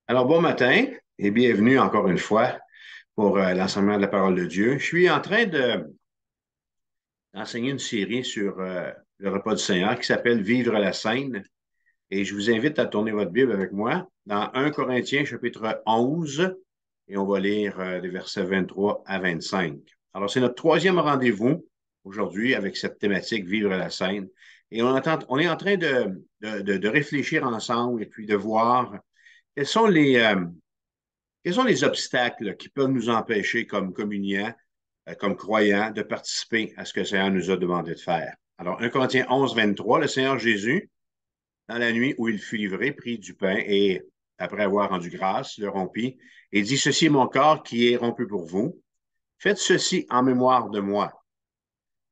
Alors, bon matin et bienvenue encore une fois pour l'enseignement de la parole de Dieu. Je suis en train d'enseigner une série sur le repas du Seigneur qui s'appelle Vivre la scène et je vous invite à tourner votre Bible avec moi dans 1 Corinthiens chapitre 11 et on va lire les versets 23 à 25. Alors, c'est notre troisième rendez-vous aujourd'hui avec cette thématique Vivre la scène et on est en train de réfléchir ensemble et puis de voir quels sont quels sont les obstacles qui peuvent nous empêcher, comme communiants, comme croyants, de participer à ce que le Seigneur nous a demandé de faire? Alors, 1 Corinthiens 11, 23, le Seigneur Jésus, dans la nuit où il fut livré, prit du pain et, après avoir rendu grâce, le rompit et dit, Ceci est mon corps qui est rompu pour vous. Faites ceci en mémoire de moi.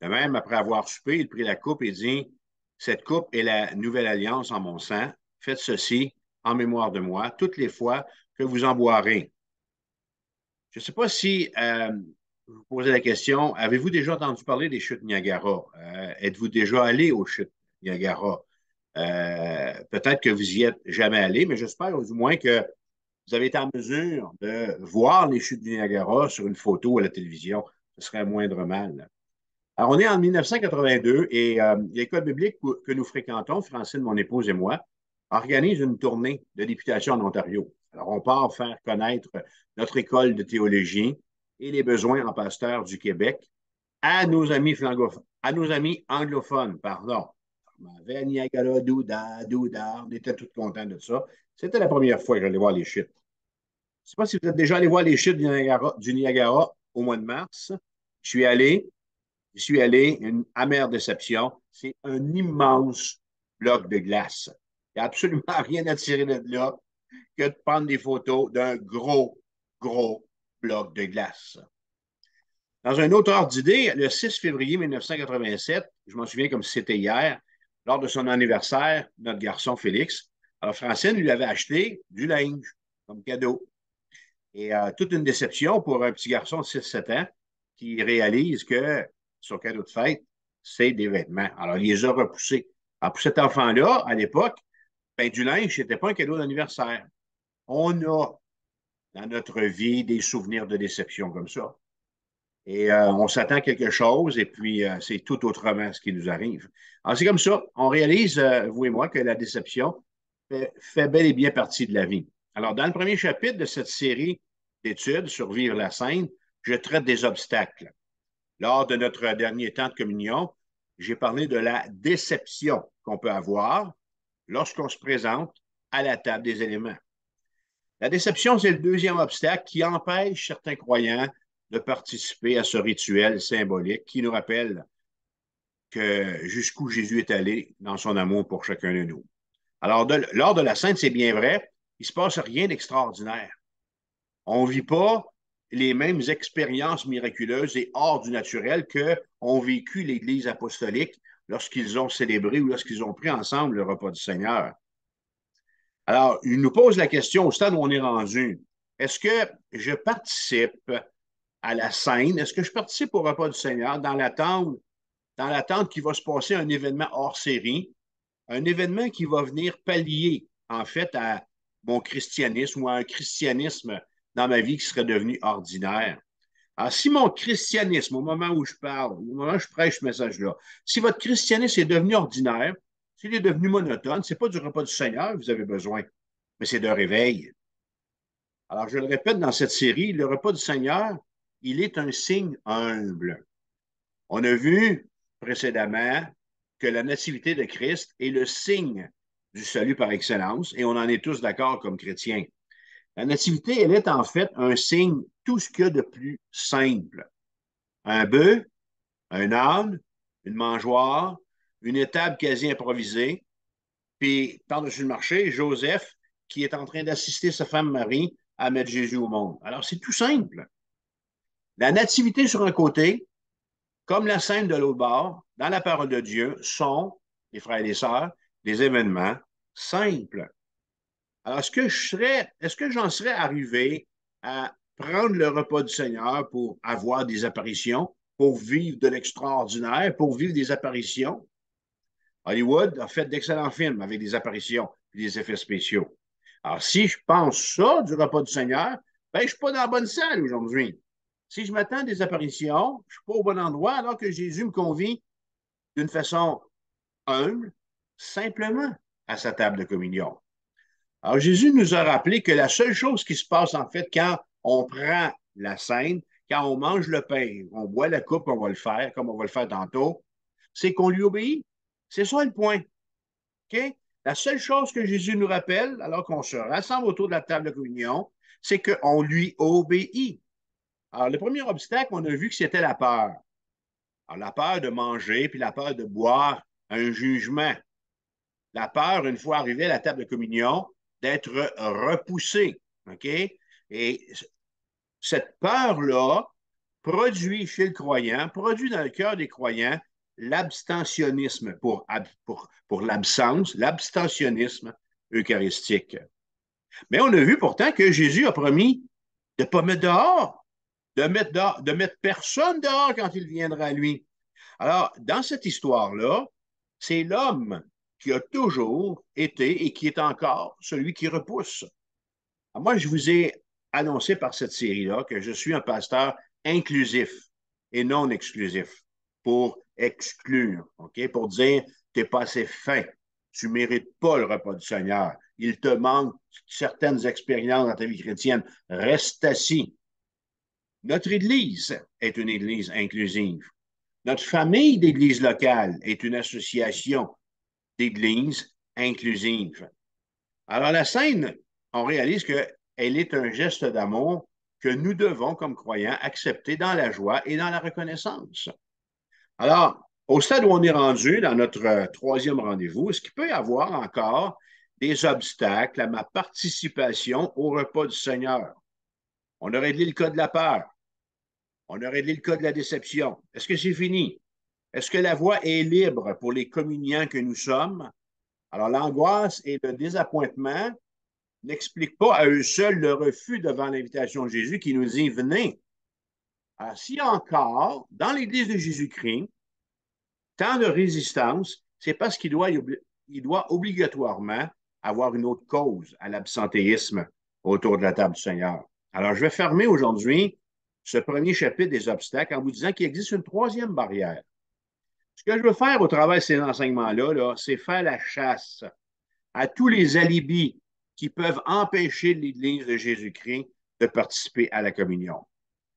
De même, après avoir soupé, il prit la coupe et dit, Cette coupe est la nouvelle alliance en mon sang. Faites ceci en mémoire de moi toutes les fois que vous en boirez. Je ne sais pas si vous posez la question, avez-vous déjà entendu parler des chutes Niagara? Êtes-vous déjà allé aux chutes Niagara? Peut-être que vous y êtes jamais allé, mais j'espère du moins que vous avez été en mesure de voir les chutes du Niagara sur une photo à la télévision. Ce serait moindre mal. Alors, on est en 1982 et l'école biblique que nous fréquentons, Francine, mon épouse et moi, organise une tournée de députation en Ontario. Alors, on part faire connaître notre école de théologie et les besoins en pasteur du Québec à nos amis anglophones, pardon. On avait à Niagara, Douda, Douda, on était tous contents de ça. C'était la première fois que j'allais voir les chutes. Je ne sais pas si vous êtes déjà allé voir les chutes du Niagara au mois de mars. Je suis allé, une amère déception. C'est un immense bloc de glace. Il n'y a absolument rien à tirer de là que de prendre des photos d'un gros bloc de glace. Dans un autre ordre d'idée, le 6 février 1987, je m'en souviens comme si c'était hier, lors de son anniversaire, notre garçon Félix, alors Francine lui avait acheté du linge comme cadeau. Et toute une déception pour un petit garçon de 6-7 ans qui réalise que son cadeau de fête, c'est des vêtements. Alors, il les a repoussés. Alors, pour cet enfant-là, à l'époque, ben, du linge, ce n'était pas un cadeau d'anniversaire. On a dans notre vie des souvenirs de déception comme ça. Et on s'attend à quelque chose et puis c'est tout autrement ce qui nous arrive. Alors, c'est comme ça. On réalise, vous et moi, que la déception fait bel et bien partie de la vie. Alors, dans le premier chapitre de cette série d'études sur vivre la scène, je traite des obstacles. Lors de notre dernier temps de communion, j'ai parlé de la déception qu'on peut avoir lorsqu'on se présente à la table des éléments. La déception, c'est le deuxième obstacle qui empêche certains croyants de participer à ce rituel symbolique qui nous rappelle que jusqu'où Jésus est allé dans son amour pour chacun de nous. Alors, lors de la Sainte, c'est bien vrai, il ne se passe rien d'extraordinaire. On ne vit pas les mêmes expériences miraculeuses et hors du naturel qu'ont vécu l'Église apostolique lorsqu'ils ont célébré ou lorsqu'ils ont pris ensemble le repas du Seigneur. Alors, il nous pose la question au stade où on est rendu. Est-ce que je participe à la scène? Est-ce que je participe au repas du Seigneur dans l'attente qu'il va se passer un événement hors série, un événement qui va venir pallier, en fait, à mon christianisme ou à un christianisme dans ma vie qui serait devenu ordinaire? Alors, si mon christianisme, au moment où je parle, au moment où je prêche ce message-là, si votre christianisme est devenu ordinaire, s'il est devenu monotone, ce n'est pas du repas du Seigneur que vous avez besoin, mais c'est d'un réveil. Alors, je le répète dans cette série, le repas du Seigneur, il est un signe humble. On a vu précédemment que la nativité de Christ est le signe du salut par excellence, et on en est tous d'accord comme chrétiens. La nativité, elle est en fait un signe tout ce qu'il y a de plus simple. Un bœuf, un âne, une mangeoire, une étable quasi improvisée, puis par-dessus le marché, Joseph qui est en train d'assister sa femme Marie à mettre Jésus au monde. Alors, c'est tout simple. La nativité sur un côté, comme la scène de l'autre bord, dans la parole de Dieu, sont, les frères et les sœurs, des événements simples. Alors, est-ce que j'en serais arrivé à prendre le repas du Seigneur pour avoir des apparitions, pour vivre de l'extraordinaire, pour vivre des apparitions? Hollywood a fait d'excellents films avec des apparitions et des effets spéciaux. Alors, si je pense ça du repas du Seigneur, ben, je ne suis pas dans la bonne salle aujourd'hui. Si je m'attends à des apparitions, je ne suis pas au bon endroit alors que Jésus me convie d'une façon humble, simplement à sa table de communion. Alors, Jésus nous a rappelé que la seule chose qui se passe, en fait, quand on prend la scène, quand on mange le pain, on boit la coupe, on va le faire, comme on va le faire tantôt, c'est qu'on lui obéit. C'est ça le point. OK? La seule chose que Jésus nous rappelle, alors qu'on se rassemble autour de la table de communion, c'est qu'on lui obéit. Alors, le premier obstacle, on a vu que c'était la peur. Alors, la peur de manger, puis la peur de boire un jugement. La peur, une fois arrivé à la table de communion, d'être repoussé. OK? Et cette peur-là produit chez le croyant, produit dans le cœur des croyants l'abstentionnisme pour l'absence, l'abstentionnisme eucharistique. Mais on a vu pourtant que Jésus a promis de ne pas mettre dehors, de mettre personne dehors quand il viendra à lui. Alors, dans cette histoire-là, c'est l'homme qui a toujours été et qui est encore celui qui repousse. Alors, moi, je vous ai annoncé par cette série-là que je suis un pasteur inclusif et non exclusif pour exclure, OK? Pour dire, tu n'es pas assez fin, tu ne mérites pas le repas du Seigneur, il te manque certaines expériences dans ta vie chrétienne, reste assis. Notre Église est une Église inclusive. Notre famille d'église locale est une association d'églises inclusives. Alors, la scène, on réalise qu'elle est un geste d'amour que nous devons, comme croyants, accepter dans la joie et dans la reconnaissance. Alors, au stade où on est rendu, dans notre troisième rendez-vous, est-ce qu'il peut y avoir encore des obstacles à ma participation au repas du Seigneur? On a réglé le cas de la peur. On a réglé le cas de la déception. Est-ce que c'est fini? Est-ce que la voie est libre pour les communiants que nous sommes? Alors, l'angoisse et le désappointement n'expliquent pas à eux seuls le refus devant l'invitation de Jésus qui nous dit venez. Alors, s'il y a encore, dans l'Église de Jésus-Christ, tant de résistance, c'est parce il doit obligatoirement avoir une autre cause à l'absentéisme autour de la table du Seigneur. Alors, je vais fermer aujourd'hui ce premier chapitre des obstacles en vous disant qu'il existe une troisième barrière. Ce que je veux faire au travers de ces enseignements-là, là, c'est faire la chasse à tous les alibis qui peuvent empêcher l'Église de Jésus-Christ de participer à la communion.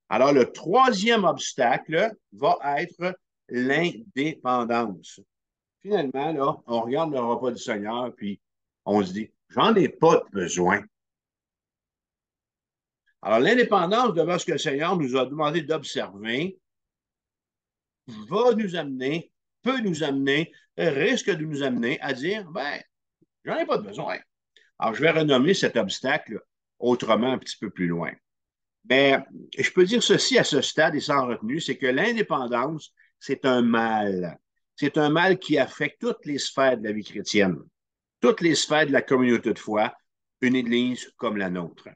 Alors, le troisième obstacle va être l'indépendance. Finalement, là, on regarde le repas du Seigneur, puis on se dit, j'en ai pas besoin. Alors, l'indépendance devant ce que le Seigneur nous a demandé d'observer va nous amener, peut nous amener, risque de nous amener à dire, ben, j'en ai pas besoin. Alors, je vais renommer cet obstacle autrement un petit peu plus loin. Mais je peux dire ceci à ce stade et sans retenue, c'est que l'indépendance, c'est un mal. C'est un mal qui affecte toutes les sphères de la vie chrétienne, toutes les sphères de la communauté de foi, une Église comme la nôtre.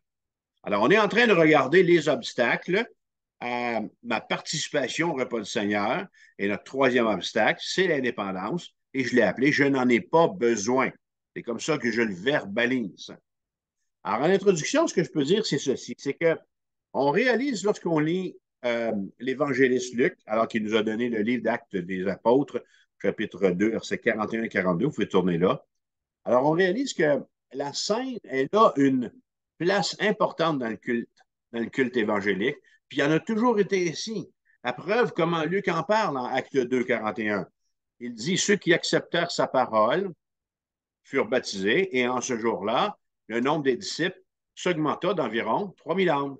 Alors, on est en train de regarder les obstacles à ma participation au repas du Seigneur. Et notre troisième obstacle, c'est l'indépendance. Et je l'ai appelé je n'en ai pas besoin. C'est comme ça que je le verbalise. Alors, en introduction, ce que je peux dire, c'est ceci, c'est que on réalise lorsqu'on lit l'évangéliste Luc, alors qu'il nous a donné le livre d'Actes des Apôtres, chapitre 2, versets 41 et 42, vous pouvez tourner là. Alors, on réalise que la scène, elle a une place importante dans le culte évangélique, puis il y en a toujours été ici. La preuve, comment Luc en parle en Acte 2, 41. Il dit, ceux qui acceptèrent sa parole furent baptisés, et en ce jour-là, le nombre des disciples s'augmenta d'environ 3000 âmes.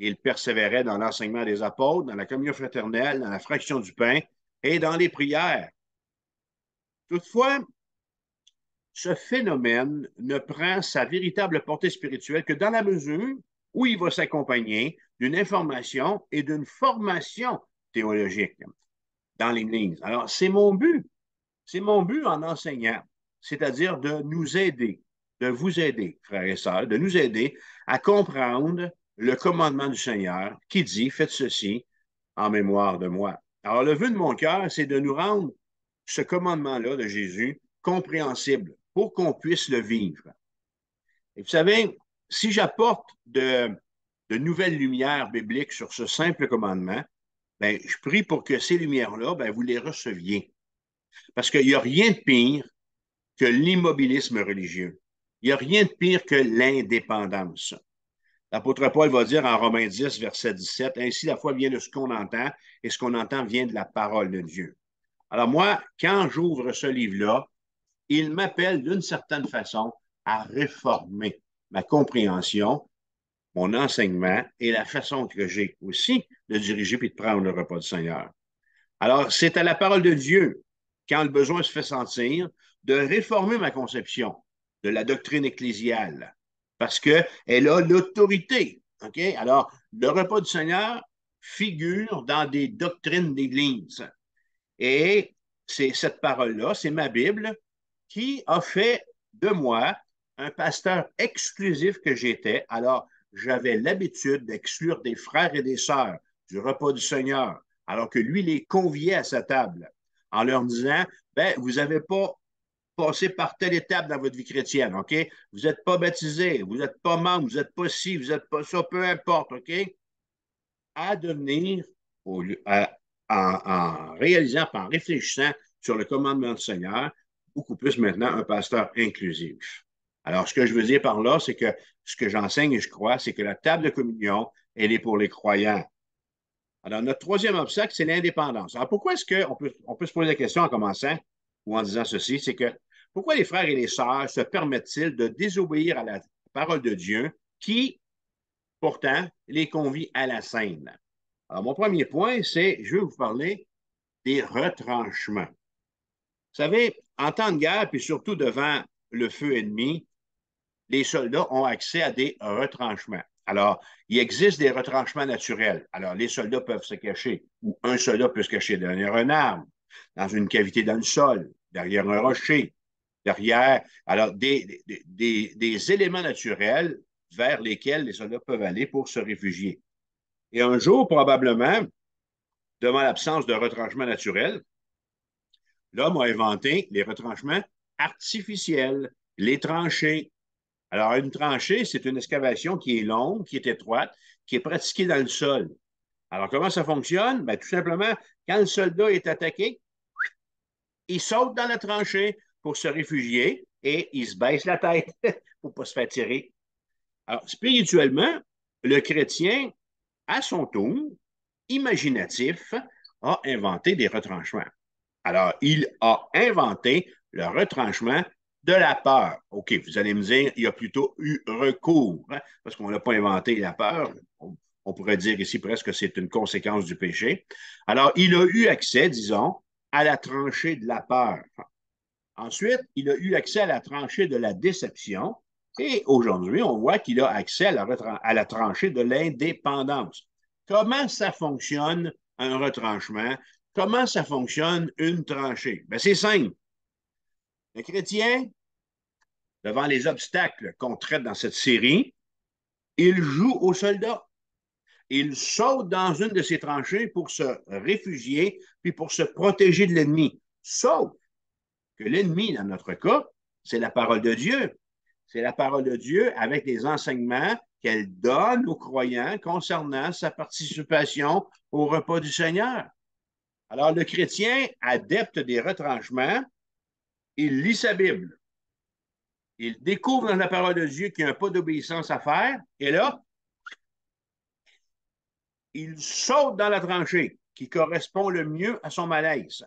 Il persévérait dans l'enseignement des apôtres, dans la communion fraternelle, dans la fraction du pain et dans les prières. Toutefois, ce phénomène ne prend sa véritable portée spirituelle que dans la mesure où il va s'accompagner d'une information et d'une formation théologique dans l'Église. Alors, c'est mon but en enseignant, c'est-à-dire de nous aider, de vous aider, frères et sœurs, de nous aider à comprendre le commandement du Seigneur qui dit, faites ceci en mémoire de moi. Alors, le vœu de mon cœur, c'est de nous rendre ce commandement-là de Jésus compréhensible pour qu'on puisse le vivre. Et vous savez, si j'apporte de nouvelles lumières bibliques sur ce simple commandement, ben, je prie pour que ces lumières-là, ben, vous les receviez. Parce qu'il n'y a rien de pire que l'immobilisme religieux. Il n'y a rien de pire que l'indépendance. L'apôtre Paul va dire en Romains 10, verset 17, ainsi la foi vient de ce qu'on entend, et ce qu'on entend vient de la parole de Dieu. Alors moi, quand j'ouvre ce livre-là, il m'appelle d'une certaine façon à réformer ma compréhension, mon enseignement et la façon que j'ai aussi de diriger puis de prendre le repas du Seigneur. Alors, c'est à la parole de Dieu, quand le besoin se fait sentir, de réformer ma conception de la doctrine ecclésiale, parce qu'elle a l'autorité. OK? Alors, le repas du Seigneur figure dans des doctrines d'Église. Et c'est cette parole-là, c'est ma Bible, qui a fait de moi un pasteur exclusif que j'étais. Alors, j'avais l'habitude d'exclure des frères et des sœurs du repas du Seigneur, alors que lui les conviait à sa table, en leur disant, ben, vous n'avez pas passé par telle étape dans votre vie chrétienne, OK? Vous n'êtes pas baptisé, vous n'êtes pas membre, vous n'êtes pas ci, vous n'êtes pas ça, peu importe, OK? À devenir, en réalisant, en réfléchissant sur le commandement du Seigneur, beaucoup plus maintenant un pasteur inclusif. Alors, ce que je veux dire par là, c'est que ce que j'enseigne et je crois, c'est que la table de communion, elle est pour les croyants. Alors, notre troisième obstacle, c'est l'indépendance. Alors, pourquoi est-ce on peut se poser la question en commençant ou en disant ceci, c'est que pourquoi les frères et les sœurs se permettent-ils de désobéir à la parole de Dieu qui, pourtant, les convie à la scène? Alors, mon premier point, c'est, je vais vous parler des retranchements. Vous savez, en temps de guerre, puis surtout devant le feu ennemi, les soldats ont accès à des retranchements. Alors, il existe des retranchements naturels. Alors, les soldats peuvent se cacher, ou un soldat peut se cacher derrière un arbre, dans une cavité dans le sol, derrière un rocher, derrière, alors, des éléments naturels vers lesquels les soldats peuvent aller pour se réfugier. Et un jour, probablement, devant l'absence de retranchement naturel, l'homme a inventé les retranchements artificiels, les tranchées. Alors, une tranchée, c'est une excavation qui est longue, qui est étroite, qui est pratiquée dans le sol. Alors, comment ça fonctionne? Bien, tout simplement, quand le soldat est attaqué, il saute dans la tranchée pour se réfugier et il se baisse la tête pour ne pas se faire tirer. Alors, spirituellement, le chrétien, à son tour, imaginatif, a inventé des retranchements. Alors, il a inventé le retranchement de la peur. OK, vous allez me dire, il y a plutôt eu recours, hein, parce qu'on n'a pas inventé la peur. On pourrait dire ici presque que c'est une conséquence du péché. Alors, il a eu accès, disons, à la tranchée de la peur. Ensuite, il a eu accès à la tranchée de la déception. Et aujourd'hui, on voit qu'il a accès à la tranchée de l'indépendance. Comment ça fonctionne un retranchement? Comment ça fonctionne une tranchée? Ben, c'est simple. Le chrétien, devant les obstacles qu'on traite dans cette série, il joue au soldat. Il saute dans une de ces tranchées pour se réfugier puis pour se protéger de l'ennemi. Sauf que l'ennemi, dans notre cas, c'est la parole de Dieu. C'est la parole de Dieu avec des enseignements qu'elle donne aux croyants concernant sa participation au repas du Seigneur. Alors, le chrétien, adepte des retranchements, il lit sa Bible. Il découvre dans la parole de Dieu qu'il n'y a pas d'obéissance à faire. Et là, il saute dans la tranchée qui correspond le mieux à son malaise.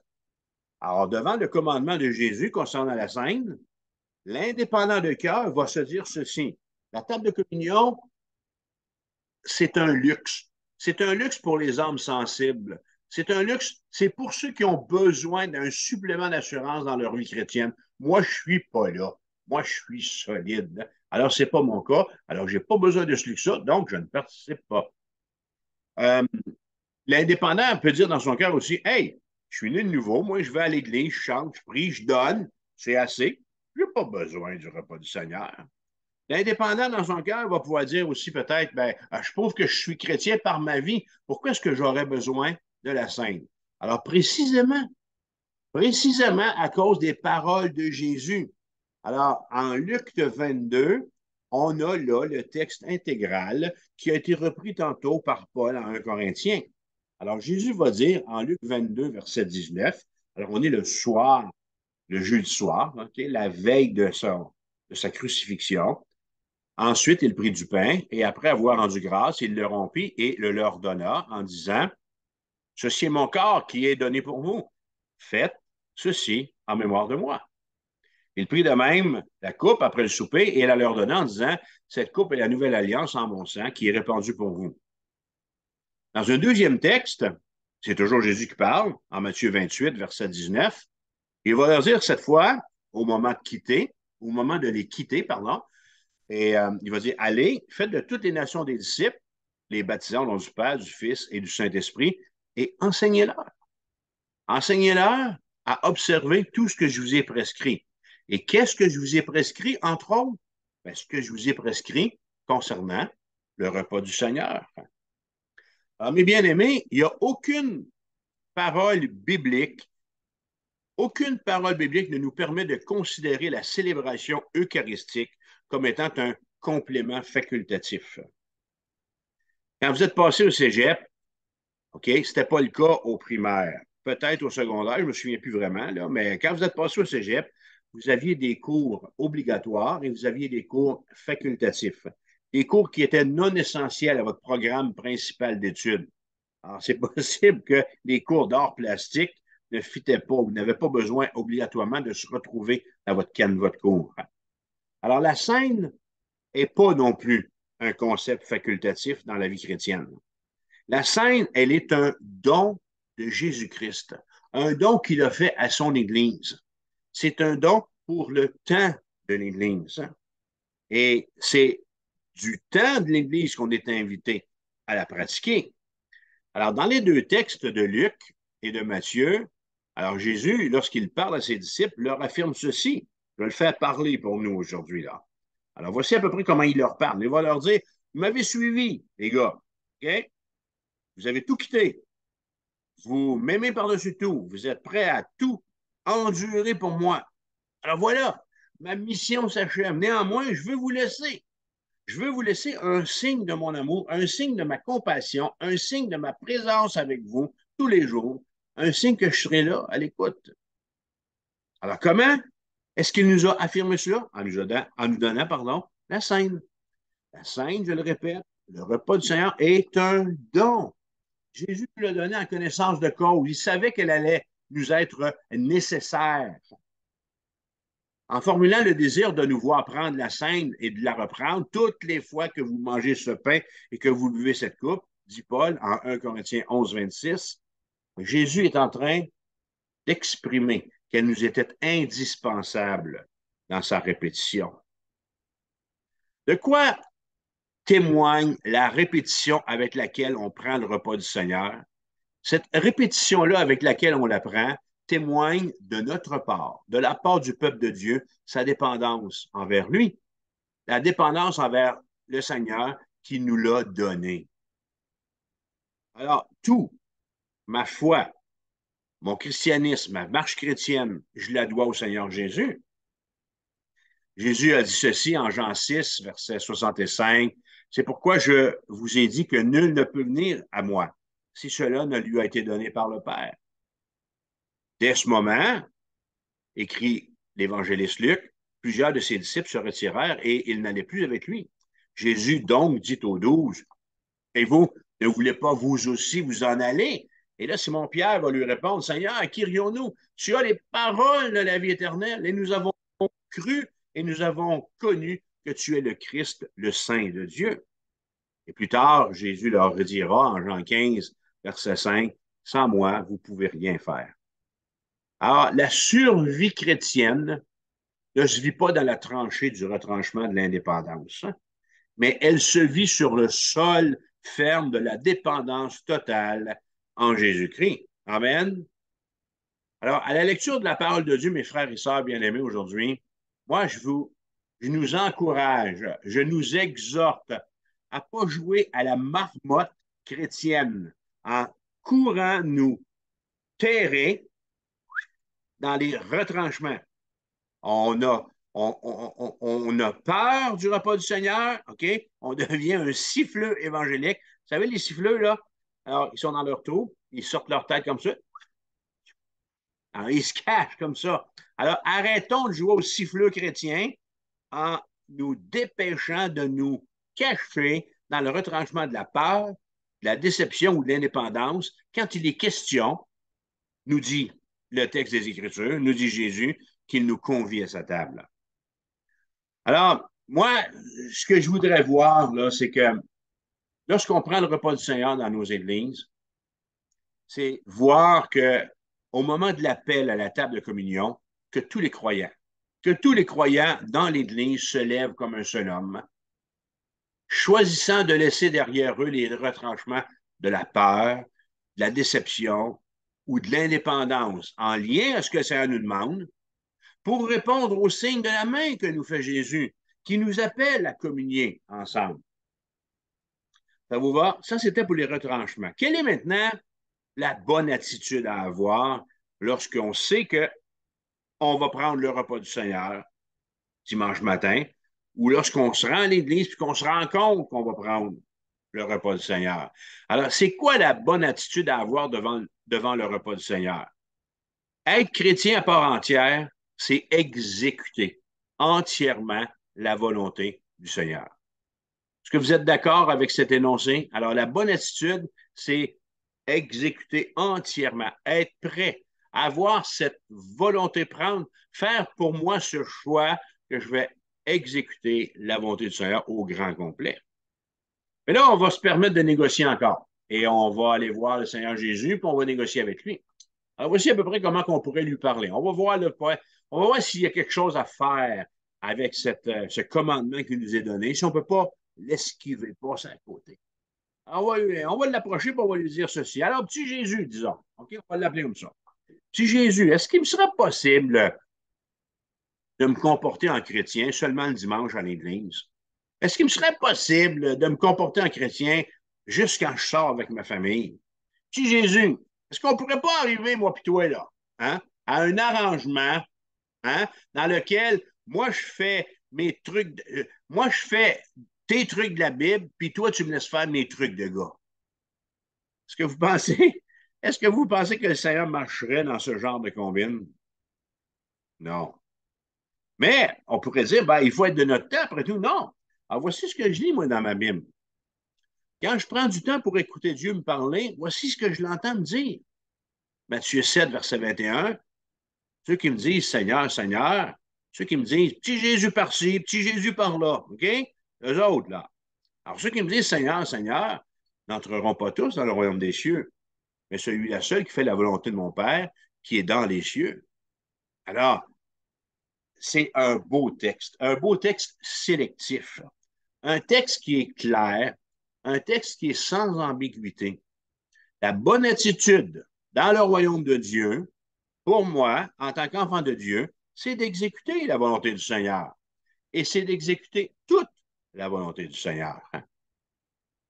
Alors, devant le commandement de Jésus concernant la scène, l'indépendant de cœur va se dire ceci. La table de communion, c'est un luxe. C'est un luxe pour les âmes sensibles. C'est un luxe, c'est pour ceux qui ont besoin d'un supplément d'assurance dans leur vie chrétienne. Moi, je ne suis pas là. Moi, je suis solide. Alors, ce n'est pas mon cas. Alors, je n'ai pas besoin de ce luxe-là, donc je ne participe pas. Euh, L'indépendant peut dire dans son cœur aussi, hey, je suis né de nouveau, moi, je vais à l'église, je chante, je prie, je donne, c'est assez. Je n'ai pas besoin du repas du Seigneur. L'indépendant dans son cœur va pouvoir dire aussi peut-être, ben, je prouve que je suis chrétien par ma vie. Pourquoi est-ce que j'aurais besoin de la scène? Alors, précisément à cause des paroles de Jésus. Alors, en Luc 22, on a là le texte intégral qui a été repris tantôt par Paul en 1 Corinthiens. Alors, Jésus va dire en Luc 22, verset 19, alors on est le soir, le jeudi soir, okay, la veille de sa crucifixion. Ensuite, il prit du pain et après avoir rendu grâce, il le rompit et le leur donna en disant, ceci est mon corps qui est donné pour vous. Faites ceci en mémoire de moi. Il prit de même la coupe après le souper et la leur donna en disant, cette coupe est la nouvelle alliance en mon sang qui est répandue pour vous. Dans un deuxième texte, c'est toujours Jésus qui parle, en Matthieu 28, verset 19, il va leur dire cette fois, au moment de quitter, au moment de les quitter, pardon, et il va dire, allez, faites de toutes les nations des disciples, les baptisant au nom du Père, du Fils et du Saint-Esprit, et enseignez-leur. Enseignez-leur à observer tout ce que je vous ai prescrit. Et qu'est-ce que je vous ai prescrit, entre autres? Bien, ce que je vous ai prescrit concernant le repas du Seigneur. Alors, mes bien-aimés, il n'y a aucune parole biblique ne nous permet de considérer la célébration eucharistique comme étant un complément facultatif. Quand vous êtes passé au cégep, OK, ce n'était pas le cas au primaire. Peut-être au secondaire, je ne me souviens plus vraiment, là, mais quand vous êtes passé au cégep, vous aviez des cours obligatoires et vous aviez des cours facultatifs. Des cours qui étaient non essentiels à votre programme principal d'études. Alors, c'est possible que les cours d'art plastique ne fitaient pas, vous n'avez pas besoin obligatoirement de se retrouver dans votre canevas de cours. Alors, la scène n'est pas non plus un concept facultatif dans la vie chrétienne. La scène, elle est un don de Jésus-Christ, un don qu'il a fait à son Église. C'est un don pour le temps de l'Église. Et c'est du temps de l'Église qu'on est invité à la pratiquer. Alors, dans les deux textes de Luc et de Matthieu, alors Jésus, lorsqu'il parle à ses disciples, leur affirme ceci. Je vais le faire parler pour nous aujourd'hui, là. Alors, voici à peu près comment il leur parle. Il va leur dire, vous m'avez suivi, les gars, OK? Vous avez tout quitté. Vous m'aimez par-dessus tout. Vous êtes prêts à tout endurer pour moi. Alors voilà, ma mission s'achève. Néanmoins, je veux vous laisser. Je veux vous laisser un signe de mon amour, un signe de ma compassion, un signe de ma présence avec vous tous les jours, un signe que je serai là à l'écoute. Alors comment est-ce qu'il nous a affirmé cela? En nous donnant, pardon, la scène. La scène, je le répète, le repas du Seigneur est un don. Jésus nous l'a donné en connaissance de cause. Il savait qu'elle allait nous être nécessaire. En formulant le désir de nous voir prendre la scène et de la reprendre toutes les fois que vous mangez ce pain et que vous buvez cette coupe, dit Paul en 1 Corinthiens 11, 26, Jésus est en train d'exprimer qu'elle nous était indispensable dans sa répétition. De quoi témoigne la répétition avec laquelle on prend le repas du Seigneur? Cette répétition-là avec laquelle on l'apprend témoigne de notre part, de la part du peuple de Dieu, sa dépendance envers lui, la dépendance envers le Seigneur qui nous l'a donné. Alors, tout, ma foi, mon christianisme, ma marche chrétienne, je la dois au Seigneur Jésus. Jésus a dit ceci en Jean 6, verset 65. C'est pourquoi je vous ai dit que nul ne peut venir à moi si cela ne lui a été donné par le Père. Dès ce moment, écrit l'évangéliste Luc, plusieurs de ses disciples se retirèrent et ils n'allaient plus avec lui. Jésus donc dit aux 12, et vous, ne voulez pas vous aussi vous en aller? Et là, Simon-Pierre va lui répondre, Seigneur, à qui irions-nous? Tu as les paroles de la vie éternelle et nous avons cru et nous avons connu que tu es le Christ, le Saint de Dieu. Et plus tard, Jésus leur redira en Jean 15, verset 5, sans moi, vous ne pouvez rien faire. Alors, la survie chrétienne ne se vit pas dans la tranchée du retranchement de l'indépendance, hein, mais elle se vit sur le sol ferme de la dépendance totale en Jésus-Christ. Amen. Alors, à la lecture de la parole de Dieu, mes frères et sœurs bien-aimés aujourd'hui, moi, je nous encourage, je nous exhorte à ne pas jouer à la marmotte chrétienne en courant nous terrer dans les retranchements. On a On a peur du repas du Seigneur, OK? On devient un siffleux évangélique. Vous savez, les siffleux, là, alors, ils sont dans leur trou, ils sortent leur tête comme ça. Alors, ils se cachent comme ça. Alors, arrêtons de jouer au siffleux chrétien en nous dépêchant de nous cacher dans le retranchement de la peur, de la déception ou de l'indépendance quand il est question, nous dit le texte des Écritures, nous dit Jésus, qu'il nous convie à sa table. Alors, moi, ce que je voudrais voir, là, c'est que lorsqu'on prend le repas du Seigneur dans nos églises, c'est voir que au moment de l'appel à la table de communion, que tous les croyants dans l'Église se lèvent comme un seul homme, choisissant de laisser derrière eux les retranchements de la peur, de la déception ou de l'indépendance en lien à ce que le Seigneur nous demande, pour répondre au signe de la main que nous fait Jésus, qui nous appelle à communier ensemble. Ça vous va? Ça, c'était pour les retranchements. Quelle est maintenant la bonne attitude à avoir lorsqu'on sait qu'on va prendre le repas du Seigneur dimanche matin, ou lorsqu'on se rend à l'église et qu'on se rend compte qu'on va prendre le repas du Seigneur? Alors, c'est quoi la bonne attitude à avoir devant le repas du Seigneur? Être chrétien à part entière, c'est exécuter entièrement la volonté du Seigneur. Est-ce que vous êtes d'accord avec cet énoncé? Alors, la bonne attitude, c'est exécuter entièrement, être prêt, avoir cette volonté, prendre, faire pour moi ce choix que je vais exécuter la volonté du Seigneur au grand complet. Mais là, on va se permettre de négocier encore. Et on va aller voir le Seigneur Jésus, puis on va négocier avec lui. Alors, voici à peu près comment on pourrait lui parler. On va voir s'il y a quelque chose à faire avec ce commandement qui nous est donné, si on ne peut pas l'esquiver, passer à côté. On va l'approcher et on va lui dire ceci. Alors, petit Jésus, disons, OK, on va l'appeler comme ça. Petit Jésus, est-ce qu'il me serait possible de me comporter en chrétien seulement le dimanche à l'église? Est-ce qu'il me serait possible de me comporter en chrétien juste quand je sors avec ma famille? Petit Jésus, est-ce qu'on ne pourrait pas arriver, moi et toi, là, hein, à un arrangement, hein, dans lequel moi, je fais mes trucs, moi, je fais tes trucs de la Bible, puis toi, tu me laisses faire mes trucs de gars. Est-ce que vous pensez, est-ce que vous pensez que le Seigneur marcherait dans ce genre de combine? Non. Mais on pourrait dire, ben, il faut être de notre temps, après tout. Non. Alors, voici ce que je lis, moi, dans ma Bible. Quand je prends du temps pour écouter Dieu me parler, voici ce que je l'entends me dire. Matthieu 7, verset 21. Ceux qui me disent Seigneur, Seigneur, ceux qui me disent petit Jésus par-ci, petit Jésus par-là, OK? Eux autres, là. Alors, ceux qui me disent Seigneur, Seigneur, n'entreront pas tous dans le royaume des cieux, mais celui-là seul qui fait la volonté de mon Père, qui est dans les cieux. Alors, c'est un beau texte sélectif, un texte qui est clair, un texte qui est sans ambiguïté. La bonne attitude dans le royaume de Dieu, pour moi, en tant qu'enfant de Dieu, c'est d'exécuter la volonté du Seigneur. Et c'est d'exécuter toute la volonté du Seigneur.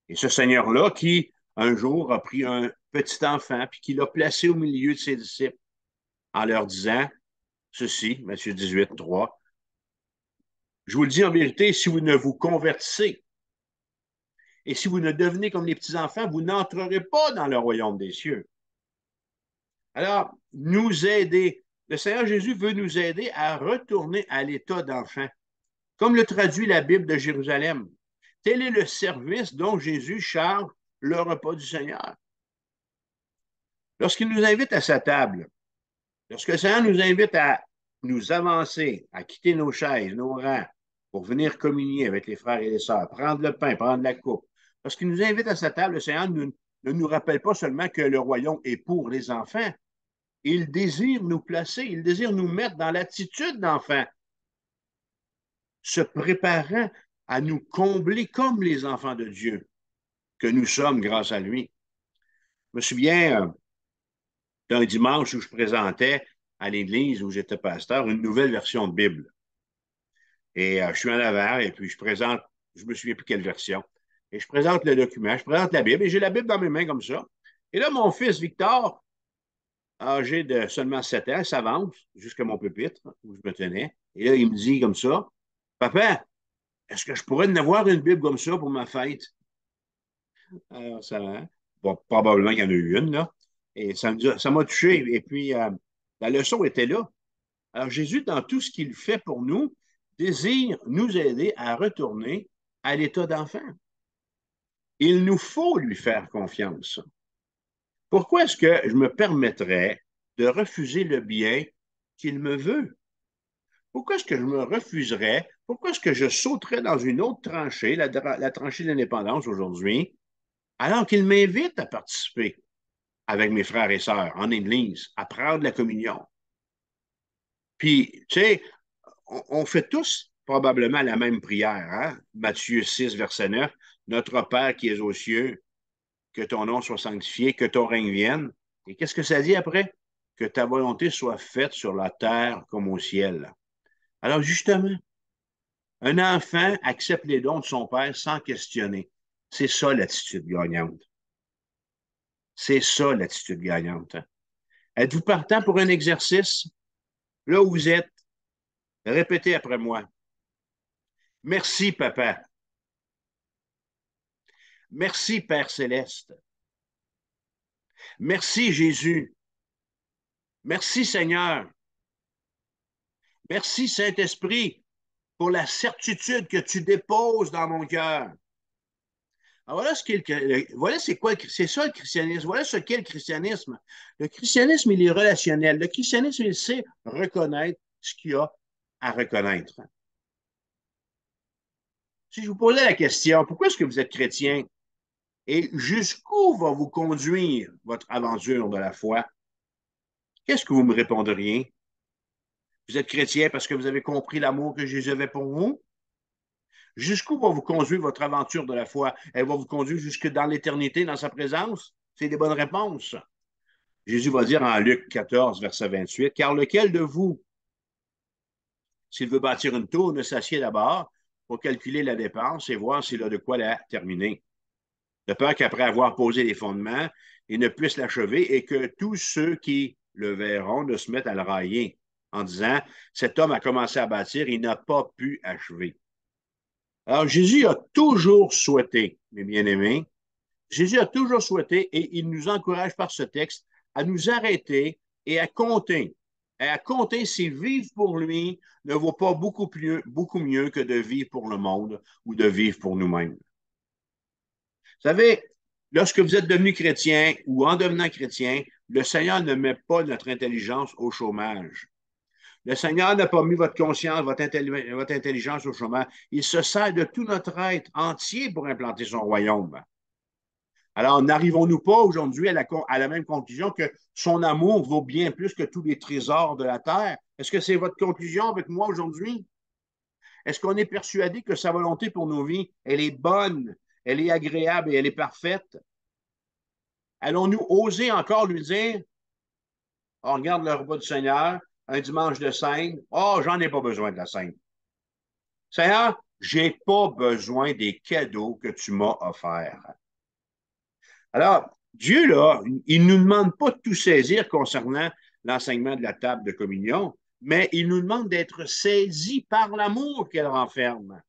Et ce Seigneur-là qui, un jour, a pris un petit enfant puis qui l'a placé au milieu de ses disciples en leur disant ceci, Matthieu 18, 3. Je vous le dis en vérité, si vous ne vous convertissez et si vous ne devenez comme les petits-enfants, vous n'entrerez pas dans le royaume des cieux. Alors, nous aider. Le Seigneur Jésus veut nous aider à retourner à l'état d'enfant, comme le traduit la Bible de Jérusalem. Tel est le service dont Jésus charge le repas du Seigneur. Lorsqu'il nous invite à sa table, lorsque le Seigneur nous invite à nous avancer, à quitter nos chaises, nos rangs, pour venir communier avec les frères et les sœurs, prendre le pain, prendre la coupe, lorsqu'il nous invite à sa table, le Seigneur ne nous rappelle pas seulement que le royaume est pour les enfants. Il désire nous placer, il désire nous mettre dans l'attitude d'enfant, se préparant à nous combler comme les enfants de Dieu que nous sommes grâce à lui. Je me souviens d'un dimanche où je présentais à l'église où j'étais pasteur une nouvelle version de Bible. Et je suis en avant et puis je présente, je ne me souviens plus quelle version, et je présente le document, je présente la Bible et j'ai la Bible dans mes mains comme ça. Et là, mon fils Victor, âgé de seulement 7 ans, s'avance jusqu'à mon pupitre où je me tenais. Et là, il me dit comme ça, Papa, est-ce que je pourrais en avoir une Bible comme ça pour ma fête? Alors, ça, hein? Bon, probablement qu'il y en a eu une, là. Et ça m'a touché. Et puis, la leçon était là. Alors, Jésus, dans tout ce qu'il fait pour nous, désire nous aider à retourner à l'état d'enfant. Il nous faut lui faire confiance. Pourquoi est-ce que je me permettrais de refuser le bien qu'il me veut? Pourquoi est-ce que je me refuserais? Pourquoi est-ce que je sauterais dans une autre tranchée, la tranchée de l'indépendance aujourd'hui, alors qu'il m'invite à participer avec mes frères et sœurs en Église, à prendre la communion? Puis, tu sais, on fait tous probablement la même prière, hein? Matthieu 6, verset 9. Notre Père qui es aux cieux, que ton nom soit sanctifié, que ton règne vienne. Et qu'est-ce que ça dit après? Que ta volonté soit faite sur la terre comme au ciel. Alors, justement, un enfant accepte les dons de son père sans questionner. C'est ça l'attitude gagnante. C'est ça l'attitude gagnante. Êtes-vous partant pour un exercice? Là où vous êtes, répétez après moi. Merci, Papa. Merci, Père céleste. Merci, Jésus. Merci, Seigneur. Merci, Saint-Esprit, pour la certitude que tu déposes dans mon cœur. Alors voilà voilà c'est quoi, c'est ça le christianisme. Voilà ce qu'est le christianisme. Le christianisme, il est relationnel. Le christianisme, il sait reconnaître ce qu'il y a à reconnaître. Si je vous posais la question, pourquoi est-ce que vous êtes chrétien et jusqu'où va vous conduire votre aventure de la foi? Qu'est-ce que vous me répondriez? Vous êtes chrétien parce que vous avez compris l'amour que Jésus avait pour vous? Jusqu'où va vous conduire votre aventure de la foi? Elle va vous conduire jusque dans l'éternité, dans sa présence? C'est des bonnes réponses. Jésus va dire en Luc 14, verset 28, car lequel de vous, s'il veut bâtir une tour, ne s'assied d'abord pour calculer la dépense et voir s'il a de quoi la terminer. De peur qu'après avoir posé les fondements, il ne puisse l'achever et que tous ceux qui le verront ne se mettent à le railler en disant, cet homme a commencé à bâtir, il n'a pas pu achever. Alors Jésus a toujours souhaité, mes bien-aimés, Jésus a toujours souhaité, et il nous encourage par ce texte, à nous arrêter et à compter. Et à compter si vivre pour lui ne vaut pas beaucoup mieux que de vivre pour le monde ou de vivre pour nous-mêmes. Vous savez, lorsque vous êtes devenu chrétien ou en devenant chrétien, le Seigneur ne met pas notre intelligence au chômage. Le Seigneur n'a pas mis votre conscience, votre intelligence au chômage. Il se sert de tout notre être entier pour implanter son royaume. Alors, n'arrivons-nous pas aujourd'hui à la même conclusion que son amour vaut bien plus que tous les trésors de la terre? Est-ce que c'est votre conclusion avec moi aujourd'hui? Est-ce qu'on est persuadé que sa volonté pour nos vies, elle est bonne, elle est agréable et elle est parfaite? Allons-nous oser encore lui dire, on regarde le repas du Seigneur, un dimanche de scène, oh, j'en ai pas besoin de la scène. Seigneur, j'ai pas besoin des cadeaux que tu m'as offerts. Alors, Dieu, là, il ne nous demande pas de tout saisir concernant l'enseignement de la table de communion, mais il nous demande d'être saisis par l'amour qu'elle renferme.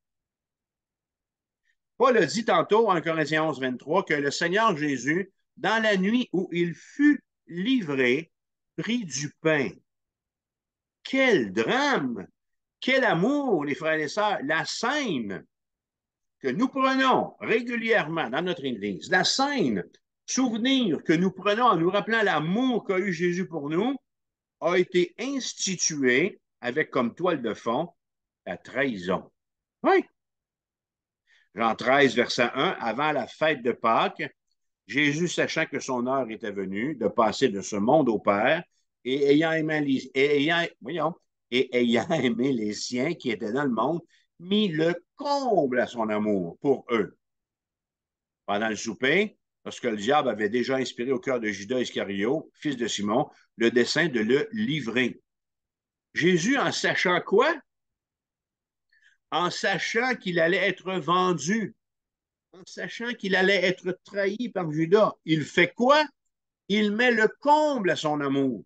Paul a dit tantôt en Corinthiens 11, 23 que le Seigneur Jésus, dans la nuit où il fut livré, prit du pain. Quel drame! Quel amour, les frères et les sœurs! La scène que nous prenons régulièrement dans notre Église, la scène, souvenir que nous prenons en nous rappelant l'amour qu'a eu Jésus pour nous, a été instituée avec comme toile de fond la trahison. Oui. Jean 13, verset 1, avant la fête de Pâques, Jésus, sachant que son heure était venue de passer de ce monde au Père, et ayant aimé les siens qui étaient dans le monde, mit le comble à son amour pour eux. Pendant le souper, lorsque le diable avait déjà inspiré au cœur de Judas Iscario, fils de Simon, le dessein de le livrer. Jésus, en sachant quoi? En sachant qu'il allait être vendu, en sachant qu'il allait être trahi par Judas, il fait quoi? Il met le comble à son amour.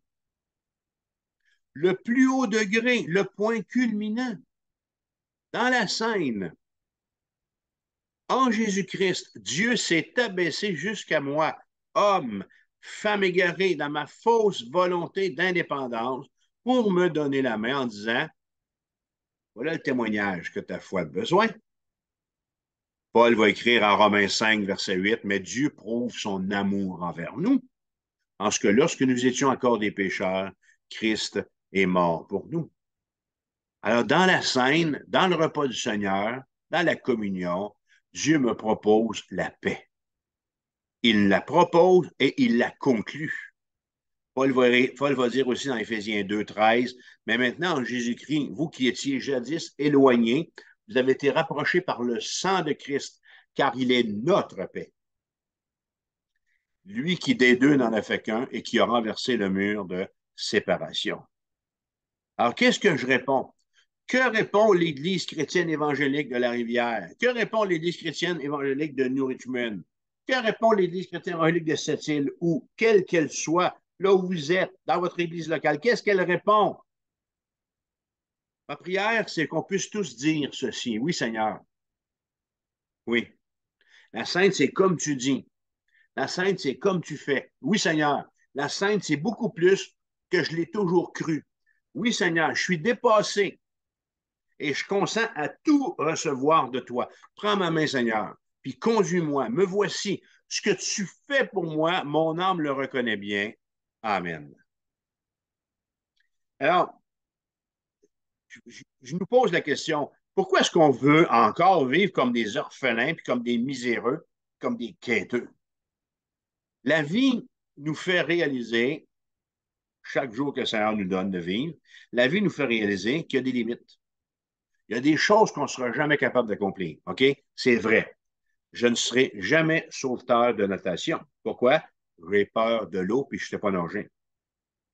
le plus haut degré, le point culminant. Dans la scène, en Jésus-Christ, Dieu s'est abaissé jusqu'à moi, homme, femme égarée, dans ma fausse volonté d'indépendance, pour me donner la main en disant, voilà le témoignage que ta foi a besoin. Paul va écrire en Romains 5, verset 8, mais Dieu prouve son amour envers nous, en ce que lorsque nous étions encore des pécheurs, Christ est mort pour nous. Alors, dans la scène, dans le repas du Seigneur, dans la communion, Dieu me propose la paix. Il la propose et il la conclut. Paul va dire aussi dans Éphésiens 2, 13, mais maintenant en Jésus-Christ, vous qui étiez jadis éloignés, vous avez été rapprochés par le sang de Christ, car il est notre paix. Lui qui des deux n'en a fait qu'un et qui a renversé le mur de séparation. Alors, qu'est-ce que je réponds? Que répond l'Église chrétienne évangélique de la Rivière? Que répond l'Église chrétienne évangélique de New Richmond? Que répond l'Église chrétienne évangélique de Sept-Îles ou quelle qu'elle soit, là où vous êtes, dans votre Église locale? Qu'est-ce qu'elle répond? Ma prière, c'est qu'on puisse tous dire ceci. Oui, Seigneur. Oui. La Sainte, c'est comme tu dis. La Sainte, c'est comme tu fais. Oui, Seigneur. La Sainte, c'est beaucoup plus que je l'ai toujours cru. Oui, Seigneur, je suis dépassé et je consens à tout recevoir de toi. Prends ma main, Seigneur, puis conduis-moi. Me voici. Ce que tu fais pour moi, mon âme le reconnaît bien. Amen. Alors, je nous pose la question, pourquoi est-ce qu'on veut encore vivre comme des orphelins, puis comme des miséreux, comme des quêteux? La vie nous fait réaliser, chaque jour que le Seigneur nous donne de vivre, la vie nous fait réaliser qu'il y a des limites. Il y a des choses qu'on ne sera jamais capable d'accomplir. OK? C'est vrai. Je ne serai jamais sauveteur de natation. Pourquoi? J'ai peur de l'eau puis je ne sais pas nager.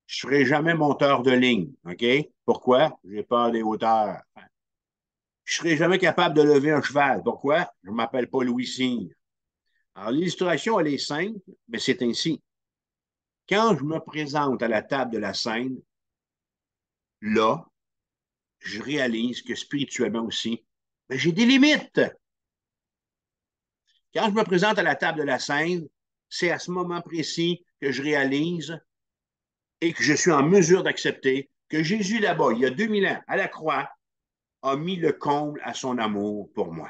Je ne serai jamais monteur de ligne. OK? Pourquoi? J'ai peur des hauteurs. Je ne serai jamais capable de lever un cheval. Pourquoi? Je ne m'appelle pas Louis Cyr. Alors, l'illustration, elle est simple, mais c'est ainsi. Quand je me présente à la table de la scène, là, je réalise que spirituellement aussi, ben, j'ai des limites. Quand je me présente à la table de la scène, c'est à ce moment précis que je réalise et que je suis en mesure d'accepter que Jésus, là-bas, il y a 2000 ans, à la croix, a mis le comble à son amour pour moi.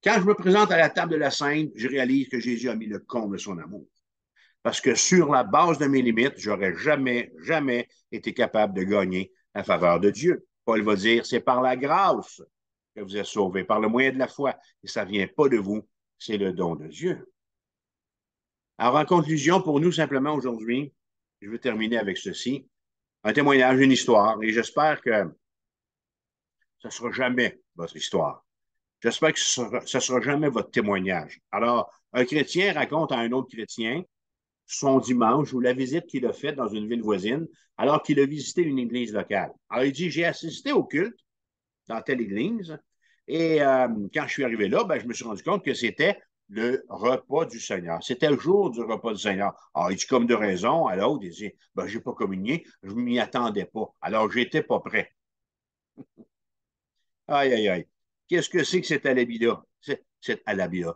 Quand je me présente à la table de la scène, je réalise que Jésus a mis le comble à son amour. Parce que sur la base de mes limites, j'aurais jamais, jamais été capable de gagner la faveur de Dieu. Paul va dire, c'est par la grâce que vous êtes sauvés, par le moyen de la foi. Et ça ne vient pas de vous, c'est le don de Dieu. Alors, en conclusion, pour nous, simplement aujourd'hui, je veux terminer avec ceci. Un témoignage, une histoire. Et j'espère que ce ne sera jamais votre histoire. J'espère que ce ne sera jamais votre témoignage. Alors, un chrétien raconte à un autre chrétien son dimanche ou la visite qu'il a faite dans une ville voisine alors qu'il a visité une église locale. Alors, il dit, j'ai assisté au culte dans telle église et quand je suis arrivé là, ben, je me suis rendu compte que c'était le repas du Seigneur. C'était le jour du repas du Seigneur. Alors, il dit comme de raison à l'autre, il dit, ben, je n'ai pas communié, je ne m'y attendais pas. Alors, je n'étais pas prêt. Aïe, aïe, aïe. Qu'est-ce que c'est que cet alibi-là? Cet alibi-là.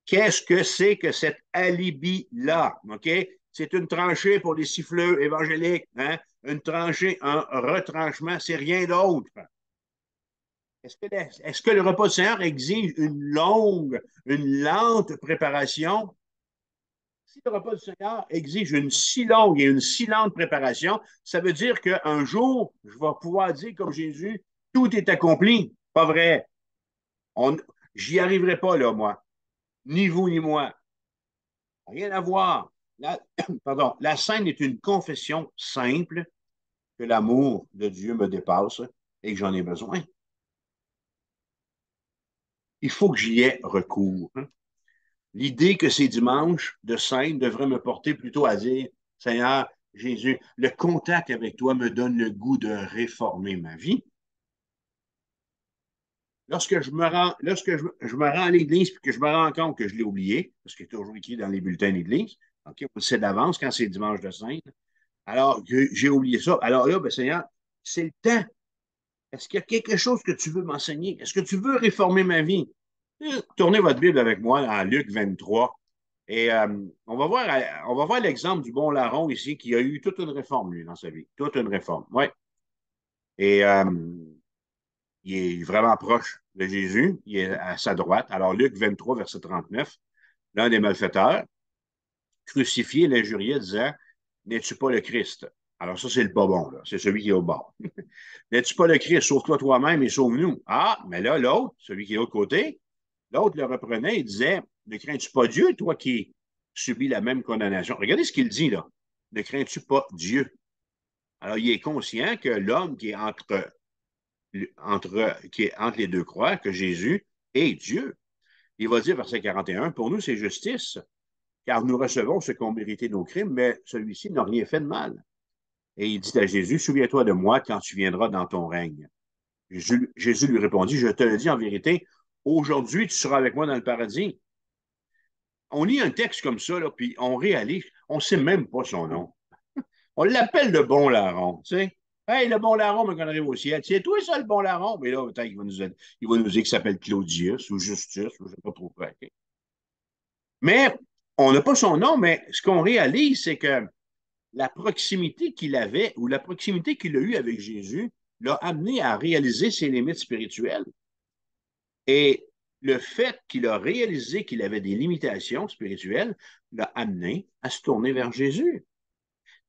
Qu'est-ce que c'est que cet alibi-là? OK? C'est une tranchée pour les siffleux évangéliques. Hein? Une tranchée, un retranchement, c'est rien d'autre. Est-ce que le repas du Seigneur exige une lente préparation? Si le repas du Seigneur exige une si longue et une si lente préparation, ça veut dire qu'un jour, je vais pouvoir dire comme Jésus, tout est accompli. Pas vrai. On, j'y arriverai pas, là, moi. Ni vous, ni moi. Rien à voir. Pardon, la scène est une confession simple que l'amour de Dieu me dépasse et que j'en ai besoin. Il faut que j'y ai recours. Hein. L'idée que c'est dimanche de scène devrait me porter plutôt à dire, Seigneur Jésus, le contact avec toi me donne le goût de réformer ma vie. Lorsque je me rends à l'église et que je me rends compte que je l'ai oublié, parce qu'il est toujours écrit dans les bulletins d'église, OK, on le sait d'avance quand c'est dimanche de scène, Alors, j'ai oublié ça. Alors là, ben, Seigneur, c'est le temps. Est-ce qu'il y a quelque chose que tu veux m'enseigner? Est-ce que tu veux réformer ma vie? Tournez votre Bible avec moi dans Luc 23. Et on va voir l'exemple du bon larron ici qui a eu toute une réforme, lui, dans sa vie. Toute une réforme. Oui. Et il est vraiment proche de Jésus. Il est à sa droite. Alors, Luc 23, verset 39, l'un des malfaiteurs, crucifié, l'injuriait, disant, n'es-tu pas le Christ? Alors, ça, c'est le pas bon, là. C'est celui qui est au bord. N'es-tu pas le Christ? Sauve-toi toi-même et sauve-nous. Ah, mais là, l'autre, celui qui est de l'autre côté, l'autre le reprenait et disait, ne crains-tu pas Dieu, toi qui subis la même condamnation? Regardez ce qu'il dit, là. Ne crains-tu pas Dieu? Alors, il est conscient que l'homme qui est qui est entre les deux croix, que Jésus est Dieu. Il va dire, verset 41, pour nous, c'est justice, car nous recevons ce qu'ont mérité nos crimes, mais celui-ci n'a rien fait de mal. Et il dit à Jésus, souviens-toi de moi quand tu viendras dans ton règne. Jésus lui répondit, je te le dis en vérité, aujourd'hui tu seras avec moi dans le paradis. On lit un texte comme ça, là, puis on réalise, on ne sait même pas son nom. On l'appelle le bon larron, tu sais. Hey, le bon larron, mais qu'on arrive au ciel. C'est toi, ça, le bon larron? Mais là, peut-être il va nous dire qu'il s'appelle Claudius ou Justus, ou je ne sais pas trop quoi. Okay? Mais on n'a pas son nom, mais ce qu'on réalise, c'est que la proximité qu'il avait ou la proximité qu'il a eue avec Jésus l'a amené à réaliser ses limites spirituelles. Et le fait qu'il a réalisé qu'il avait des limitations spirituelles l'a amené à se tourner vers Jésus.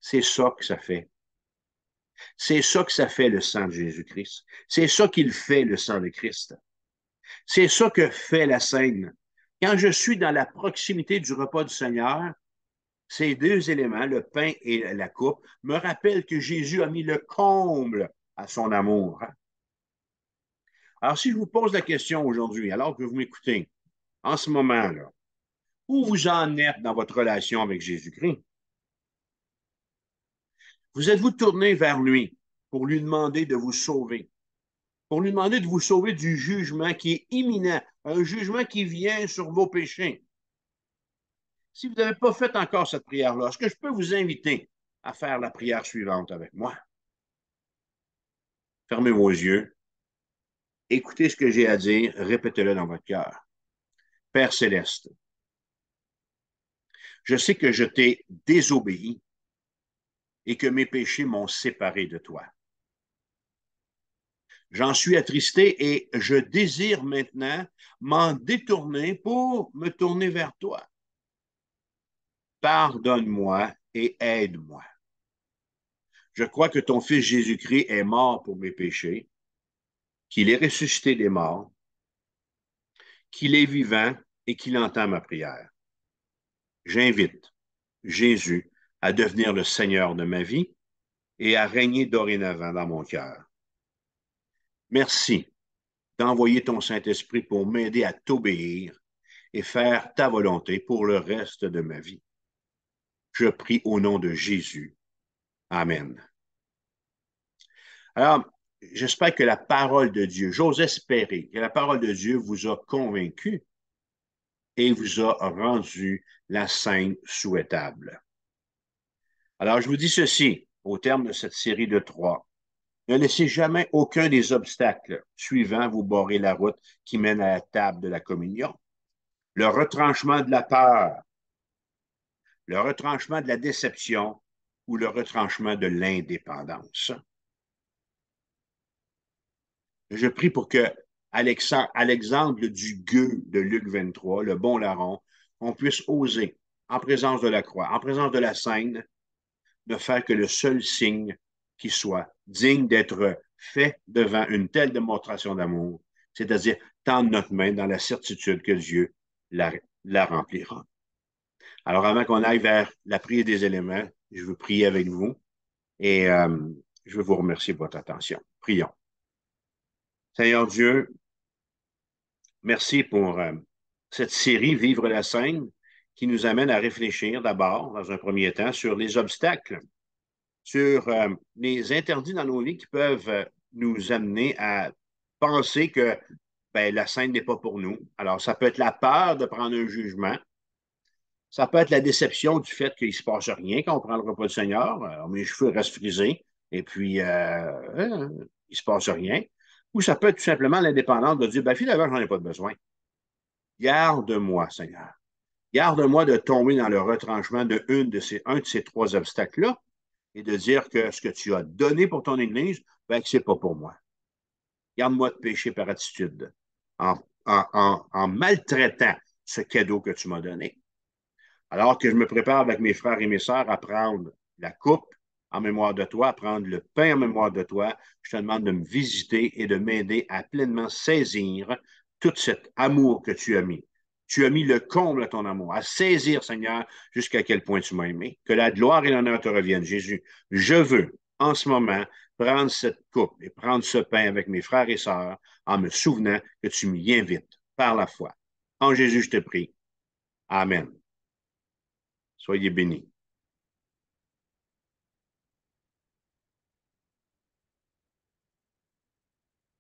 C'est ça que ça fait. C'est ça que ça fait le sang de Jésus-Christ. C'est ça qu'il fait le sang de Christ. C'est ça que fait la scène. Quand je suis dans la proximité du repas du Seigneur, ces deux éléments, le pain et la coupe, me rappellent que Jésus a mis le comble à son amour. Alors, si je vous pose la question aujourd'hui, alors que vous m'écoutez, en ce moment-là, où vous en êtes dans votre relation avec Jésus-Christ? Vous êtes-vous tourné vers lui pour lui demander de vous sauver, pour lui demander de vous sauver du jugement qui est imminent, un jugement qui vient sur vos péchés? Si vous n'avez pas fait encore cette prière-là, est-ce que je peux vous inviter à faire la prière suivante avec moi? Fermez vos yeux, écoutez ce que j'ai à dire, répétez-le dans votre cœur. Père céleste, je sais que je t'ai désobéi et que mes péchés m'ont séparé de toi. J'en suis attristé et je désire maintenant m'en détourner pour me tourner vers toi. Pardonne-moi et aide-moi. Je crois que ton Fils Jésus-Christ est mort pour mes péchés, qu'il est ressuscité des morts, qu'il est vivant et qu'il entend ma prière. J'invite Jésus à devenir le Seigneur de ma vie et à régner dorénavant dans mon cœur. Merci d'envoyer ton Saint-Esprit pour m'aider à t'obéir et faire ta volonté pour le reste de ma vie. Je prie au nom de Jésus. Amen. Alors, j'espère que la parole de Dieu, j'ose espérer que la parole de Dieu vous a convaincu et vous a rendu la scène souhaitable. Alors, je vous dis ceci au terme de cette série de 3. Ne laissez jamais aucun des obstacles suivants vous barrer la route qui mène à la table de la communion. Le retranchement de la peur, le retranchement de la déception ou le retranchement de l'indépendance. Je prie pour que, à l'exemple du gueux de Luc 23, le bon larron, on puisse oser, en présence de la croix, en présence de la scène, de faire que le seul signe qui soit digne d'être fait devant une telle démonstration d'amour, c'est-à-dire tendre notre main dans la certitude que Dieu la remplira. Alors, avant qu'on aille vers la prière des éléments, je veux prier avec vous et je veux vous remercier pour votre attention. Prions. Seigneur Dieu, merci pour cette série Vivre la scène qui nous amène à réfléchir d'abord, dans un premier temps, sur les obstacles, sur les interdits dans nos vies qui peuvent nous amener à penser que ben, la scène n'est pas pour nous. Alors, ça peut être la peur de prendre un jugement, Ça peut être la déception du fait qu'il ne se passe rien quand on prend le repas du Seigneur. Mes cheveux restent frisés et puis il ne se passe rien. Ou ça peut être tout simplement l'indépendance de dire, ben, finalement, j'en ai pas de besoin. Garde-moi, Seigneur. Garde-moi de tomber dans le retranchement un de ces trois obstacles-là et de dire que ce que tu as donné pour ton Église, ben, que ce n'est pas pour moi. Garde-moi de pécher par attitude en, en maltraitant ce cadeau que tu m'as donné. Alors que je me prépare avec mes frères et mes sœurs à prendre la coupe en mémoire de toi, à prendre le pain en mémoire de toi, je te demande de me visiter et de m'aider à pleinement saisir tout cet amour que tu as mis. Tu as mis le comble à ton amour, à saisir, Seigneur, jusqu'à quel point tu m'as aimé. Que la gloire et l'honneur te reviennent, Jésus. Je veux, en ce moment, prendre cette coupe et prendre ce pain avec mes frères et sœurs en me souvenant que tu m'y invites par la foi. En Jésus, je te prie. Amen. Soyez bénis.